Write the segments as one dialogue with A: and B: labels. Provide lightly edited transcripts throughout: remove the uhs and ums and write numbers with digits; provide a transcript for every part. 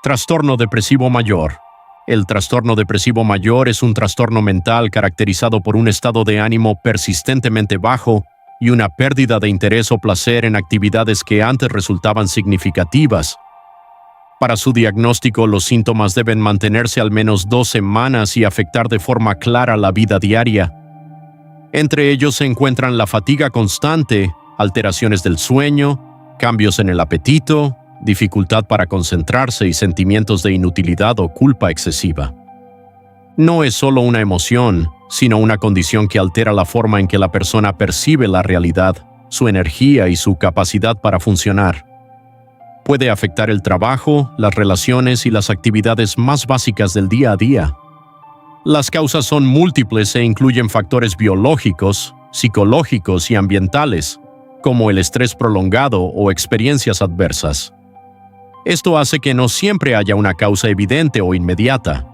A: Trastorno depresivo mayor. El trastorno depresivo mayor es un trastorno mental caracterizado por un estado de ánimo persistentemente bajo y una pérdida de interés o placer en actividades que antes resultaban significativas. Para su diagnóstico, los síntomas deben mantenerse al menos 2 semanas y afectar de forma clara la vida diaria. Entre ellos se encuentran la fatiga constante, alteraciones del sueño, cambios en el apetito, dificultad para concentrarse y sentimientos de inutilidad o culpa excesiva. No es solo una emoción, sino una condición que altera la forma en que la persona percibe la realidad, su energía y su capacidad para funcionar. Puede afectar el trabajo, las relaciones y las actividades más básicas del día a día. Las causas son múltiples e incluyen factores biológicos, psicológicos y ambientales, como el estrés prolongado o experiencias adversas. Esto hace que no siempre haya una causa evidente o inmediata.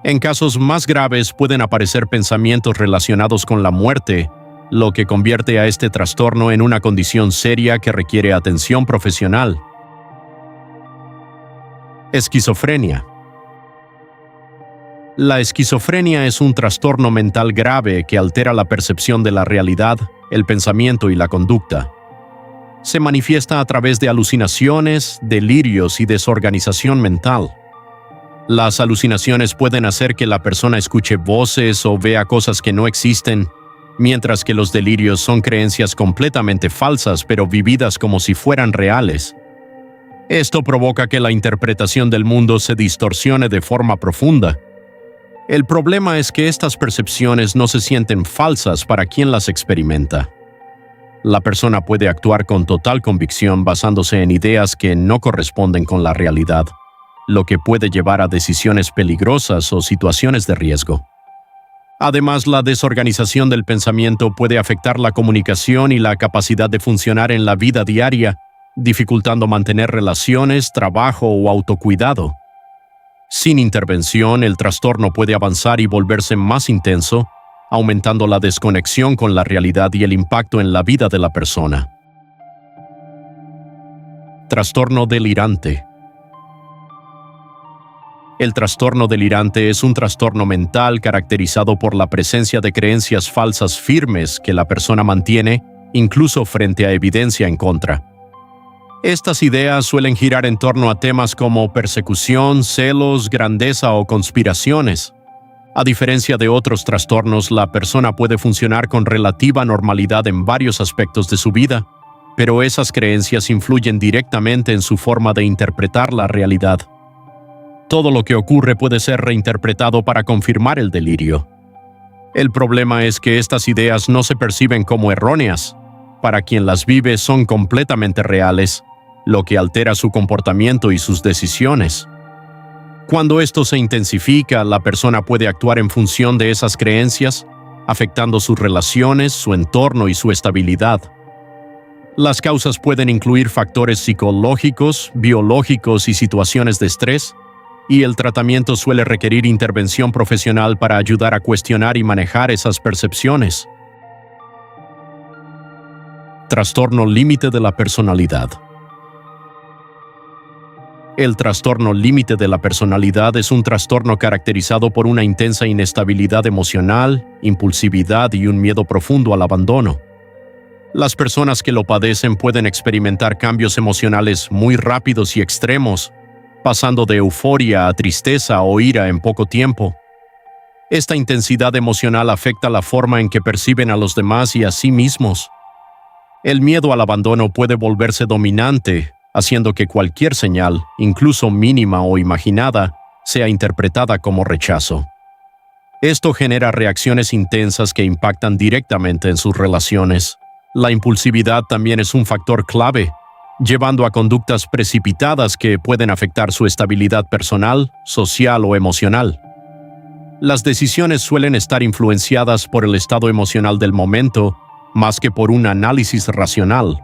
A: En casos más graves pueden aparecer pensamientos relacionados con la muerte, lo que convierte a este trastorno en una condición seria que requiere atención profesional. Esquizofrenia. La esquizofrenia es un trastorno mental grave que altera la percepción de la realidad, el pensamiento y la conducta. Se manifiesta a través de alucinaciones, delirios y desorganización mental. Las alucinaciones pueden hacer que la persona escuche voces o vea cosas que no existen, mientras que los delirios son creencias completamente falsas pero vividas como si fueran reales. Esto provoca que la interpretación del mundo se distorsione de forma profunda. El problema es que estas percepciones no se sienten falsas para quien las experimenta. La persona puede actuar con total convicción basándose en ideas que no corresponden con la realidad, lo que puede llevar a decisiones peligrosas o situaciones de riesgo. Además, la desorganización del pensamiento puede afectar la comunicación y la capacidad de funcionar en la vida diaria, dificultando mantener relaciones, trabajo o autocuidado. Sin intervención, el trastorno puede avanzar y volverse más intenso, aumentando la desconexión con la realidad y el impacto en la vida de la persona. Trastorno delirante. El trastorno delirante es un trastorno mental caracterizado por la presencia de creencias falsas firmes que la persona mantiene, incluso frente a evidencia en contra. Estas ideas suelen girar en torno a temas como persecución, celos, grandeza o conspiraciones. A diferencia de otros trastornos, la persona puede funcionar con relativa normalidad en varios aspectos de su vida, pero esas creencias influyen directamente en su forma de interpretar la realidad. Todo lo que ocurre puede ser reinterpretado para confirmar el delirio. El problema es que estas ideas no se perciben como erróneas. Para quien las vive son completamente reales, lo que altera su comportamiento y sus decisiones. Cuando esto se intensifica, la persona puede actuar en función de esas creencias, afectando sus relaciones, su entorno y su estabilidad. Las causas pueden incluir factores psicológicos, biológicos y situaciones de estrés, y el tratamiento suele requerir intervención profesional para ayudar a cuestionar y manejar esas percepciones. Trastorno límite de la personalidad. El trastorno límite de la personalidad es un trastorno caracterizado por una intensa inestabilidad emocional, impulsividad y un miedo profundo al abandono. Las personas que lo padecen pueden experimentar cambios emocionales muy rápidos y extremos, pasando de euforia a tristeza o ira en poco tiempo. Esta intensidad emocional afecta la forma en que perciben a los demás y a sí mismos. El miedo al abandono puede volverse dominante, haciendo que cualquier señal, incluso mínima o imaginada, sea interpretada como rechazo. Esto genera reacciones intensas que impactan directamente en sus relaciones. La impulsividad también es un factor clave, llevando a conductas precipitadas que pueden afectar su estabilidad personal, social o emocional. Las decisiones suelen estar influenciadas por el estado emocional del momento, más que por un análisis racional.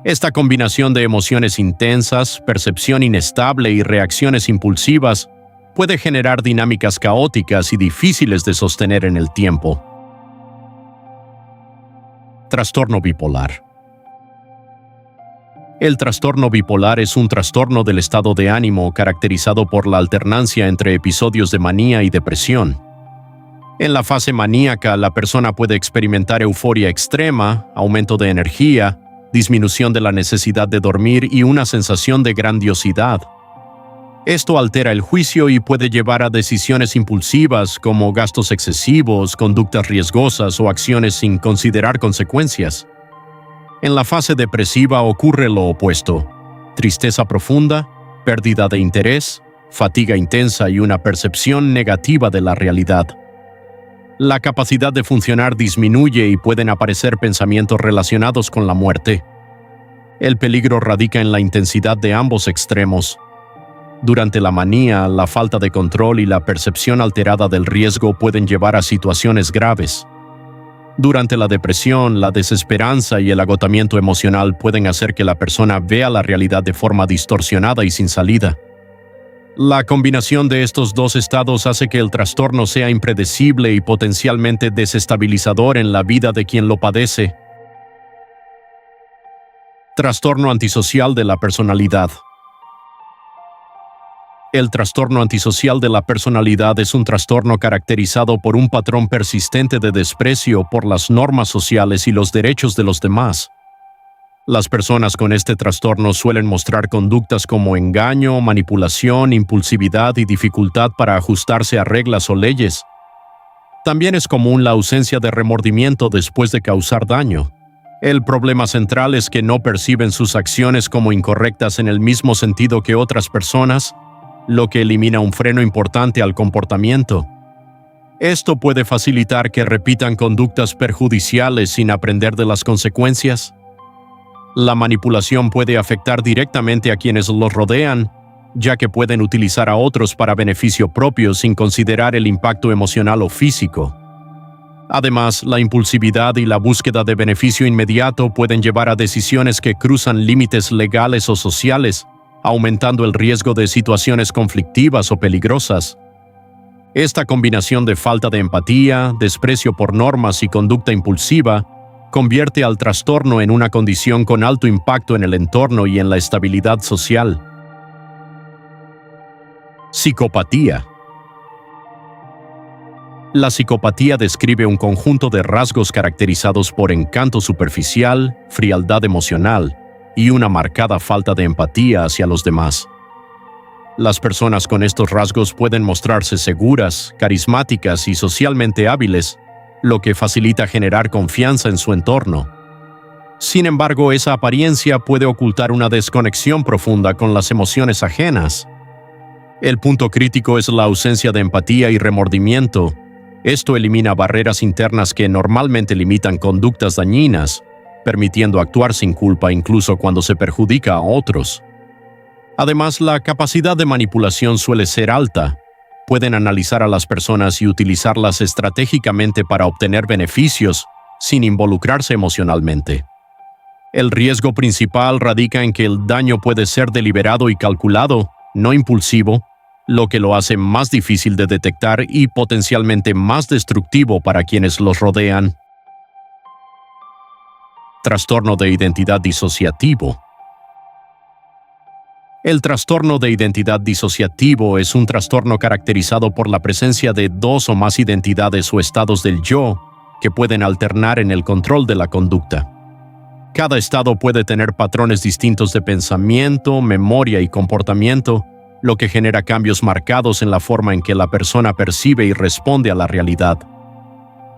A: Esta combinación de emociones intensas, percepción inestable y reacciones impulsivas puede generar dinámicas caóticas y difíciles de sostener en el tiempo. Trastorno bipolar. El trastorno bipolar es un trastorno del estado de ánimo caracterizado por la alternancia entre episodios de manía y depresión. En la fase maníaca, la persona puede experimentar euforia extrema, aumento de energía, disminución de la necesidad de dormir y una sensación de grandiosidad. Esto altera el juicio y puede llevar a decisiones impulsivas como gastos excesivos, conductas riesgosas o acciones sin considerar consecuencias. En la fase depresiva ocurre lo opuesto: tristeza profunda, pérdida de interés, fatiga intensa y una percepción negativa de la realidad. La capacidad de funcionar disminuye y pueden aparecer pensamientos relacionados con la muerte. El peligro radica en la intensidad de ambos extremos. Durante la manía, la falta de control y la percepción alterada del riesgo pueden llevar a situaciones graves. Durante la depresión, la desesperanza y el agotamiento emocional pueden hacer que la persona vea la realidad de forma distorsionada y sin salida. La combinación de estos dos estados hace que el trastorno sea impredecible y potencialmente desestabilizador en la vida de quien lo padece. Trastorno antisocial de la personalidad. El trastorno antisocial de la personalidad es un trastorno caracterizado por un patrón persistente de desprecio por las normas sociales y los derechos de los demás. Las personas con este trastorno suelen mostrar conductas como engaño, manipulación, impulsividad y dificultad para ajustarse a reglas o leyes. También es común la ausencia de remordimiento después de causar daño. El problema central es que no perciben sus acciones como incorrectas en el mismo sentido que otras personas, lo que elimina un freno importante al comportamiento. Esto puede facilitar que repitan conductas perjudiciales sin aprender de las consecuencias. La manipulación puede afectar directamente a quienes los rodean, ya que pueden utilizar a otros para beneficio propio sin considerar el impacto emocional o físico. Además, la impulsividad y la búsqueda de beneficio inmediato pueden llevar a decisiones que cruzan límites legales o sociales, aumentando el riesgo de situaciones conflictivas o peligrosas. Esta combinación de falta de empatía, desprecio por normas y conducta impulsiva convierte al trastorno en una condición con alto impacto en el entorno y en la estabilidad social. Psicopatía. La psicopatía describe un conjunto de rasgos caracterizados por encanto superficial, frialdad emocional y una marcada falta de empatía hacia los demás. Las personas con estos rasgos pueden mostrarse seguras, carismáticas y socialmente hábiles, lo que facilita generar confianza en su entorno. Sin embargo, esa apariencia puede ocultar una desconexión profunda con las emociones ajenas. El punto crítico es la ausencia de empatía y remordimiento. Esto elimina barreras internas que normalmente limitan conductas dañinas, permitiendo actuar sin culpa incluso cuando se perjudica a otros. Además, la capacidad de manipulación suele ser alta. Pueden analizar a las personas y utilizarlas estratégicamente para obtener beneficios, sin involucrarse emocionalmente. El riesgo principal radica en que el daño puede ser deliberado y calculado, no impulsivo, lo que lo hace más difícil de detectar y potencialmente más destructivo para quienes los rodean. Trastorno de identidad disociativo. El trastorno de identidad disociativo es un trastorno caracterizado por la presencia de dos o más identidades o estados del yo que pueden alternar en el control de la conducta. Cada estado puede tener patrones distintos de pensamiento, memoria y comportamiento, lo que genera cambios marcados en la forma en que la persona percibe y responde a la realidad.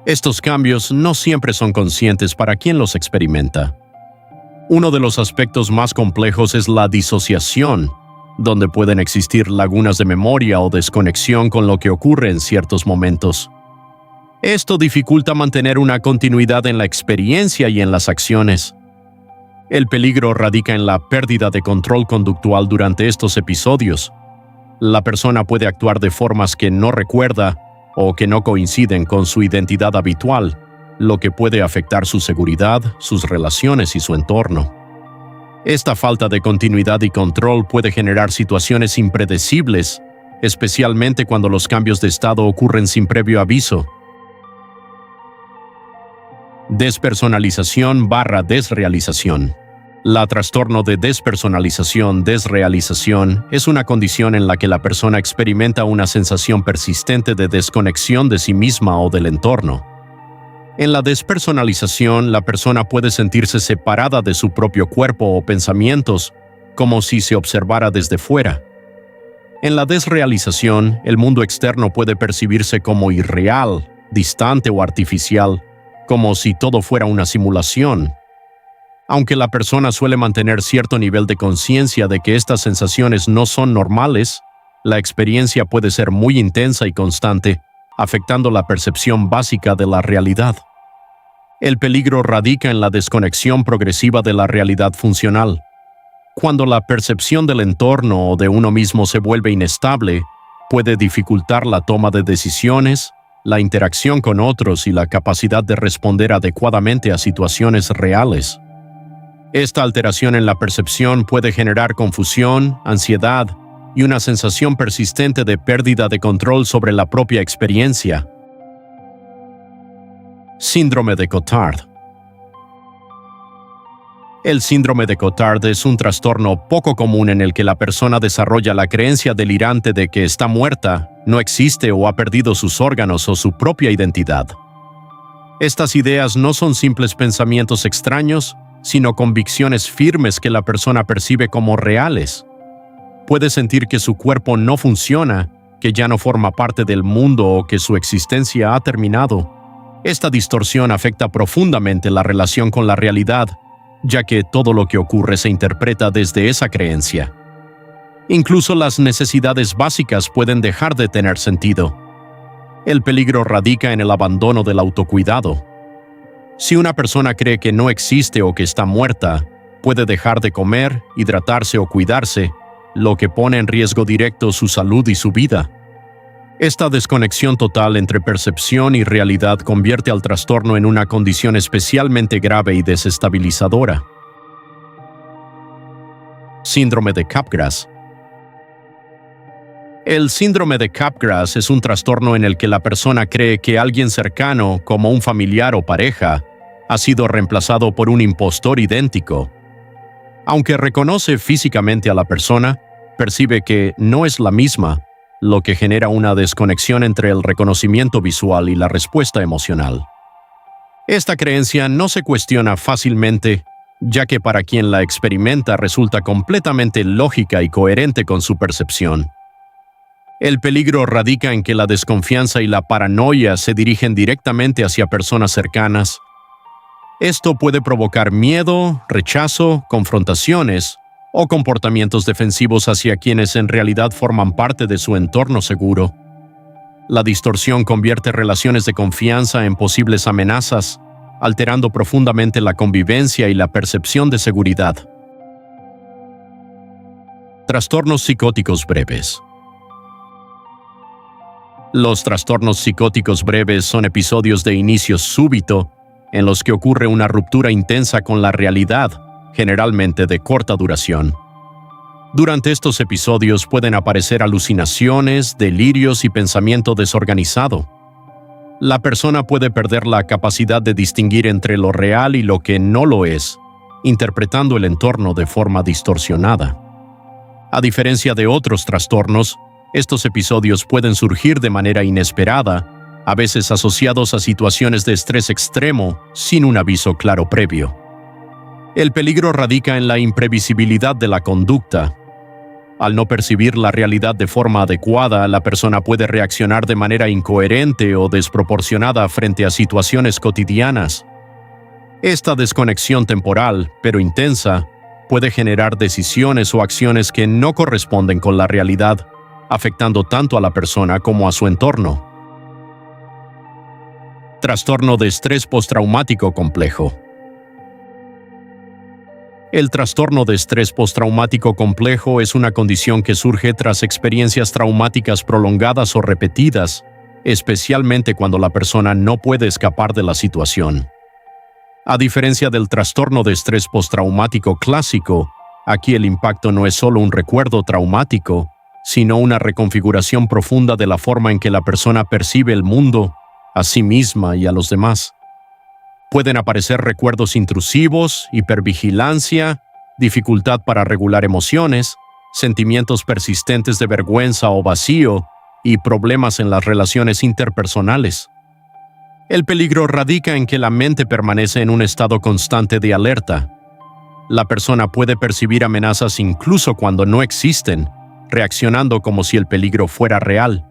A: Estos cambios no siempre son conscientes para quien los experimenta. Uno de los aspectos más complejos es la disociación, donde pueden existir lagunas de memoria o desconexión con lo que ocurre en ciertos momentos. Esto dificulta mantener una continuidad en la experiencia y en las acciones. El peligro radica en la pérdida de control conductual durante estos episodios. La persona puede actuar de formas que no recuerda o que no coinciden con su identidad habitual, lo que puede afectar su seguridad, sus relaciones y su entorno. Esta falta de continuidad y control puede generar situaciones impredecibles, especialmente cuando los cambios de estado ocurren sin previo aviso. Despersonalización/desrealización. La trastorno de despersonalización, desrealización, es una condición en la que la persona experimenta una sensación persistente de desconexión de sí misma o del entorno. En la despersonalización, la persona puede sentirse separada de su propio cuerpo o pensamientos, como si se observara desde fuera. En la desrealización, el mundo externo puede percibirse como irreal, distante o artificial, como si todo fuera una simulación. Aunque la persona suele mantener cierto nivel de conciencia de que estas sensaciones no son normales, la experiencia puede ser muy intensa y constante, afectando la percepción básica de la realidad. El peligro radica en la desconexión progresiva de la realidad funcional. Cuando la percepción del entorno o de uno mismo se vuelve inestable, puede dificultar la toma de decisiones, la interacción con otros y la capacidad de responder adecuadamente a situaciones reales. Esta alteración en la percepción puede generar confusión, ansiedad y una sensación persistente de pérdida de control sobre la propia experiencia. Síndrome de Cotard. El síndrome de Cotard es un trastorno poco común en el que la persona desarrolla la creencia delirante de que está muerta, no existe o ha perdido sus órganos o su propia identidad. Estas ideas no son simples pensamientos extraños, sino convicciones firmes que la persona percibe como reales. Puede sentir que su cuerpo no funciona, que ya no forma parte del mundo o que su existencia ha terminado. Esta distorsión afecta profundamente la relación con la realidad, ya que todo lo que ocurre se interpreta desde esa creencia. Incluso las necesidades básicas pueden dejar de tener sentido. El peligro radica en el abandono del autocuidado. Si una persona cree que no existe o que está muerta, puede dejar de comer, hidratarse o cuidarse, lo que pone en riesgo directo su salud y su vida. Esta desconexión total entre percepción y realidad convierte al trastorno en una condición especialmente grave y desestabilizadora. Síndrome de Capgras. El síndrome de Capgras es un trastorno en el que la persona cree que alguien cercano, como un familiar o pareja, ha sido reemplazado por un impostor idéntico. Aunque reconoce físicamente a la persona, percibe que no es la misma, lo que genera una desconexión entre el reconocimiento visual y la respuesta emocional. Esta creencia no se cuestiona fácilmente, ya que para quien la experimenta resulta completamente lógica y coherente con su percepción. El peligro radica en que la desconfianza y la paranoia se dirigen directamente hacia personas cercanas. Esto puede provocar miedo, rechazo, confrontaciones o comportamientos defensivos hacia quienes en realidad forman parte de su entorno seguro. La distorsión convierte relaciones de confianza en posibles amenazas, alterando profundamente la convivencia y la percepción de seguridad. Trastornos psicóticos breves. Los trastornos psicóticos breves son episodios de inicio súbito en los que ocurre una ruptura intensa con la realidad, generalmente de corta duración. Durante estos episodios pueden aparecer alucinaciones, delirios y pensamiento desorganizado. La persona puede perder la capacidad de distinguir entre lo real y lo que no lo es, interpretando el entorno de forma distorsionada. A diferencia de otros trastornos, estos episodios pueden surgir de manera inesperada, a veces asociados a situaciones de estrés extremo, sin un aviso claro previo. El peligro radica en la imprevisibilidad de la conducta. Al no percibir la realidad de forma adecuada, la persona puede reaccionar de manera incoherente o desproporcionada frente a situaciones cotidianas. Esta desconexión temporal, pero intensa, puede generar decisiones o acciones que no corresponden con la realidad, afectando tanto a la persona como a su entorno. Trastorno de estrés postraumático complejo. El trastorno de estrés postraumático complejo es una condición que surge tras experiencias traumáticas prolongadas o repetidas, especialmente cuando la persona no puede escapar de la situación. A diferencia del trastorno de estrés postraumático clásico, aquí el impacto no es solo un recuerdo traumático, sino una reconfiguración profunda de la forma en que la persona percibe el mundo, a sí misma y a los demás. Pueden aparecer recuerdos intrusivos, hipervigilancia dificultad para regular emociones, sentimientos persistentes de vergüenza o vacío y problemas en las relaciones interpersonales. El peligro radica en que la mente permanece en un estado constante de alerta. La persona puede percibir amenazas incluso cuando no existen, reaccionando como si el peligro fuera real.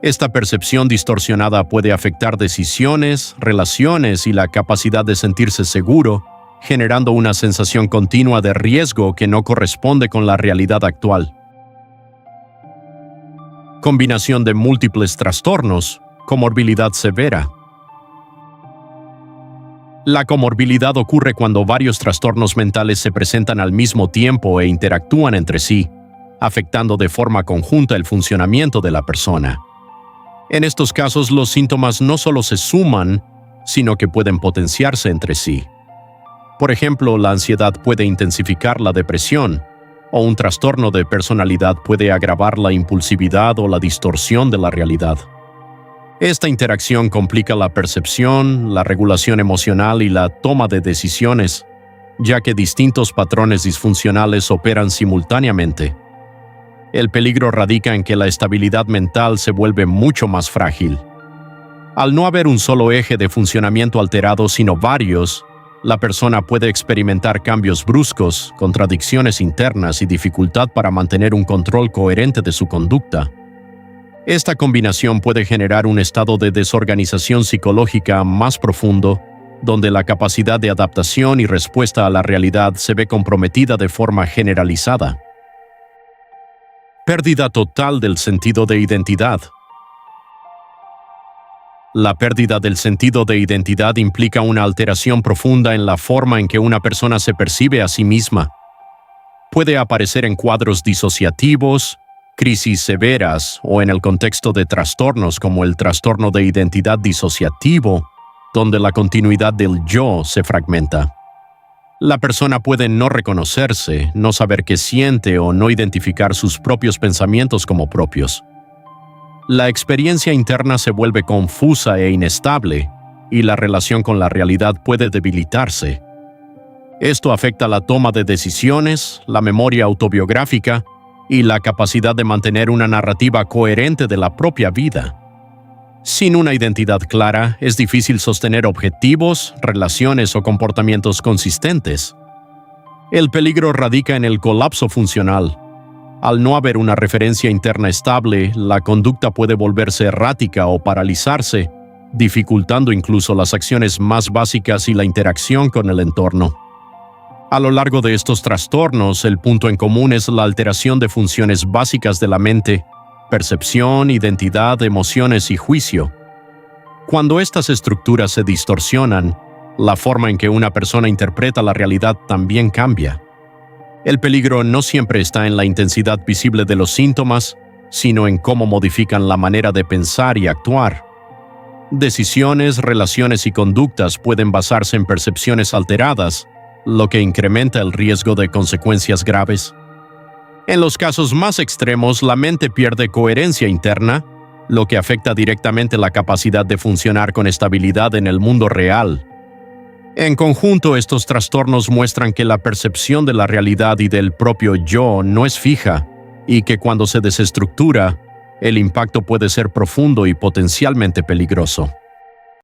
A: Esta percepción distorsionada puede afectar decisiones, relaciones y la capacidad de sentirse seguro, generando una sensación continua de riesgo que no corresponde con la realidad actual. Combinación de múltiples trastornos, comorbilidad severa. La comorbilidad ocurre cuando varios trastornos mentales se presentan al mismo tiempo e interactúan entre sí, afectando de forma conjunta el funcionamiento de la persona. En estos casos, los síntomas no solo se suman, sino que pueden potenciarse entre sí. Por ejemplo, la ansiedad puede intensificar la depresión, o un trastorno de personalidad puede agravar la impulsividad o la distorsión de la realidad. Esta interacción complica la percepción, la regulación emocional y la toma de decisiones, ya que distintos patrones disfuncionales operan simultáneamente. El peligro radica en que la estabilidad mental se vuelve mucho más frágil. Al no haber un solo eje de funcionamiento alterado, sino varios, la persona puede experimentar cambios bruscos, contradicciones internas y dificultad para mantener un control coherente de su conducta. Esta combinación puede generar un estado de desorganización psicológica más profundo, donde la capacidad de adaptación y respuesta a la realidad se ve comprometida de forma generalizada. Pérdida total del sentido de identidad. La pérdida del sentido de identidad implica una alteración profunda en la forma en que una persona se percibe a sí misma. Puede aparecer en cuadros disociativos, crisis severas o en el contexto de trastornos como el trastorno de identidad disociativo, donde la continuidad del yo se fragmenta. La persona puede no reconocerse, no saber qué siente o no identificar sus propios pensamientos como propios. La experiencia interna se vuelve confusa e inestable, y la relación con la realidad puede debilitarse. Esto afecta la toma de decisiones, la memoria autobiográfica y la capacidad de mantener una narrativa coherente de la propia vida. Sin una identidad clara, es difícil sostener objetivos, relaciones o comportamientos consistentes. El peligro radica en el colapso funcional. Al no haber una referencia interna estable, la conducta puede volverse errática o paralizarse, dificultando incluso las acciones más básicas y la interacción con el entorno. A lo largo de estos trastornos, el punto en común es la alteración de funciones básicas de la mente: percepción, identidad, emociones y juicio. Cuando estas estructuras se distorsionan, la forma en que una persona interpreta la realidad también cambia. El peligro no siempre está en la intensidad visible de los síntomas, sino en cómo modifican la manera de pensar y actuar. Decisiones, relaciones y conductas pueden basarse en percepciones alteradas, lo que incrementa el riesgo de consecuencias graves. En los casos más extremos, la mente pierde coherencia interna, lo que afecta directamente la capacidad de funcionar con estabilidad en el mundo real. En conjunto, estos trastornos muestran que la percepción de la realidad y del propio yo no es fija, y que cuando se desestructura, el impacto puede ser profundo y potencialmente peligroso.